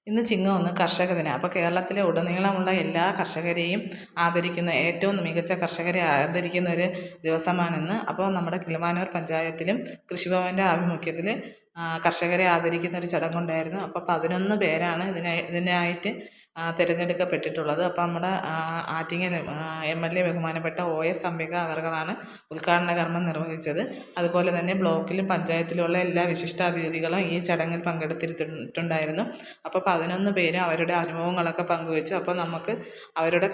ഇന്ന് ചിങ്ങം 1 കർഷക ദിനം. അപ്പോൾ കേരളത്തിലെ ഉടനീളമുള്ള എല്ലാ കർഷകരെയും ആദരിക്കുന്ന, ഏറ്റവും മികച്ച കർഷകരെ ആദരിക്കുന്ന ഒരു ദിവസമാണിന്ന്. അപ്പോൾ നമ്മുടെ കിളിമാനൂർ പഞ്ചായത്തിലും കൃഷിഭവൻ്റെ ആഭിമുഖ്യത്തിൽ കർഷകരെ ആദരിക്കുന്ന ഒരു ചടങ്ങുണ്ടായിരുന്നു. അപ്പോൾ 11 പേരാണ് ഇതിനായിട്ട് തിരഞ്ഞെടുക്കപ്പെട്ടിട്ടുള്ളത്. അപ്പോൾ നമ്മുടെ ആറ്റിങ്ങൽ MLA ബഹുമാനപ്പെട്ട OS അംബിക അവർകളാണ് ഉദ്ഘാടന കർമ്മം നിർവഹിച്ചത്. അതുപോലെ തന്നെ ബ്ലോക്കിലും പഞ്ചായത്തിലുള്ള എല്ലാ വിശിഷ്ടാതിഥികളും ഈ ചടങ്ങിൽ പങ്കെടുത്തിട്ടുണ്ടായിരുന്നു. അപ്പോൾ 11 പേരും അവരുടെ അനുഭവങ്ങളൊക്കെ പങ്കുവെച്ചു. അപ്പോൾ നമുക്ക് അവരുടെ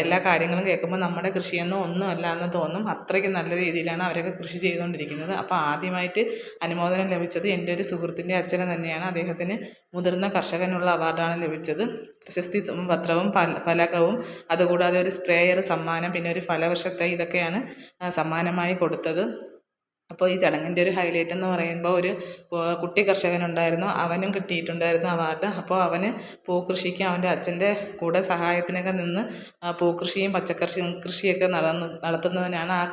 എല്ലാ കാര്യങ്ങളും കേൾക്കുമ്പോൾ നമ്മുടെ കൃഷിയൊന്നും ഒന്നുമല്ല എന്ന് തോന്നും. അത്രയ്ക്ക് നല്ല രീതിയിലാണ് അവരൊക്കെ കൃഷി ചെയ്തുകൊണ്ടിരിക്കുന്നത്. അപ്പോൾ ആദ്യമായിട്ട് അനുമോദനം ലഭിച്ചത് എൻ്റെ ഒരു സുഹൃത്തിൻ്റെ അച്ഛന് തന്നെയാണ്. അദ്ദേഹത്തിന് മുതിർന്ന കർഷകനുള്ള അവാർഡാണ് ലഭിച്ചത്. പ്രശസ്തി പത്രവും ഫലകവും അതുകൂടാതെ ഒരു സ്പ്രേയർ സമ്മാനം, പിന്നെ ഒരു ഫലവൃക്ഷത്തൈ, ഇതൊക്കെയാണ് സമ്മാനമായി കൊടുത്തത്. അപ്പോൾ ഈ ചടങ്ങിൻ്റെ ഒരു ഹൈലൈറ്റ് എന്ന് പറയുമ്പോൾ ഒരു കുട്ടി കർഷകനുണ്ടായിരുന്നു, അവനും കിട്ടിയിട്ടുണ്ടായിരുന്നു അവാർഡ്. അപ്പോൾ അവന് പൂക്കൃഷിക്ക് അവൻ്റെ അച്ഛൻ്റെ കൂടെ സഹായത്തിനൊക്കെ നിന്ന് പൂക്കൃഷിയും കൃഷിയൊക്കെ നടത്തുന്നതിനാണ് ആ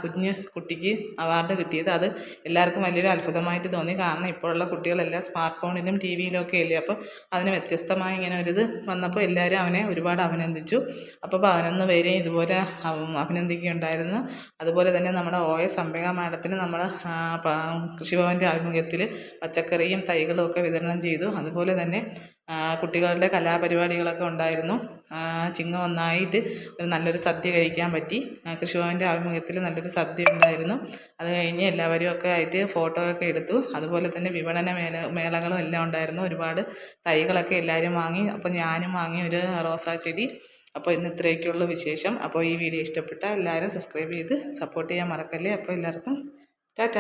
കുട്ടിക്ക് അവാർഡ് കിട്ടിയത്. അത് എല്ലാവർക്കും വലിയൊരു അത്ഭുതമായിട്ട് തോന്നി. കാരണം ഇപ്പോഴുള്ള കുട്ടികളെല്ലാം സ്മാർട്ട് ഫോണിലും TV-യിലും ഒക്കെ അല്ലേ. അപ്പോൾ അതിന് വ്യത്യസ്തമായി ഇങ്ങനെ ഒരിത് വന്നപ്പോൾ എല്ലാവരും അവനെ ഒരുപാട് അഭിനന്ദിച്ചു. അപ്പോൾ 11 പേരെയും ഇതുപോലെ അഭിനന്ദിക്കുകയുണ്ടായിരുന്നു. അതുപോലെ തന്നെ നമ്മുടെ OS അംബിക മാഡത്തിന് നമ്മൾ കൃഷിഭവൻ്റെ ആഭിമുഖ്യത്തിൽ പച്ചക്കറിയും തൈകളും ഒക്കെ വിതരണം ചെയ്തു. അതുപോലെ തന്നെ കുട്ടികളുടെ കലാപരിപാടികളൊക്കെ ഉണ്ടായിരുന്നു. ചിങ്ങം 1 ഒരു നല്ലൊരു സദ്യ കഴിക്കാൻ പറ്റി. കൃഷിഭവൻ്റെ ആഭിമുഖ്യത്തിൽ നല്ലൊരു സദ്യ ഉണ്ടായിരുന്നു. അത് കഴിഞ്ഞ് എല്ലാവരും ഒക്കെ ആയിട്ട് ഫോട്ടോ ഒക്കെ എടുത്തു. അതുപോലെ തന്നെ വിപണന മേളകളും എല്ലാം ഉണ്ടായിരുന്നു. ഒരുപാട് തൈകളൊക്കെ എല്ലാവരും വാങ്ങി. അപ്പോൾ ഞാനും വാങ്ങി ഒരു റോസാ ചെടി. അപ്പോൾ ഇന്ന് ഇത്രയൊക്കെയുള്ള വിശേഷം. അപ്പോൾ ഈ വീഡിയോ ഇഷ്ടപ്പെട്ടാൽ എല്ലാവരും സബ്സ്ക്രൈബ് ചെയ്ത് സപ്പോർട്ട് ചെയ്യാൻ മറക്കല്ലേ. അപ്പോൾ എല്ലാവർക്കും ടാറ്റ.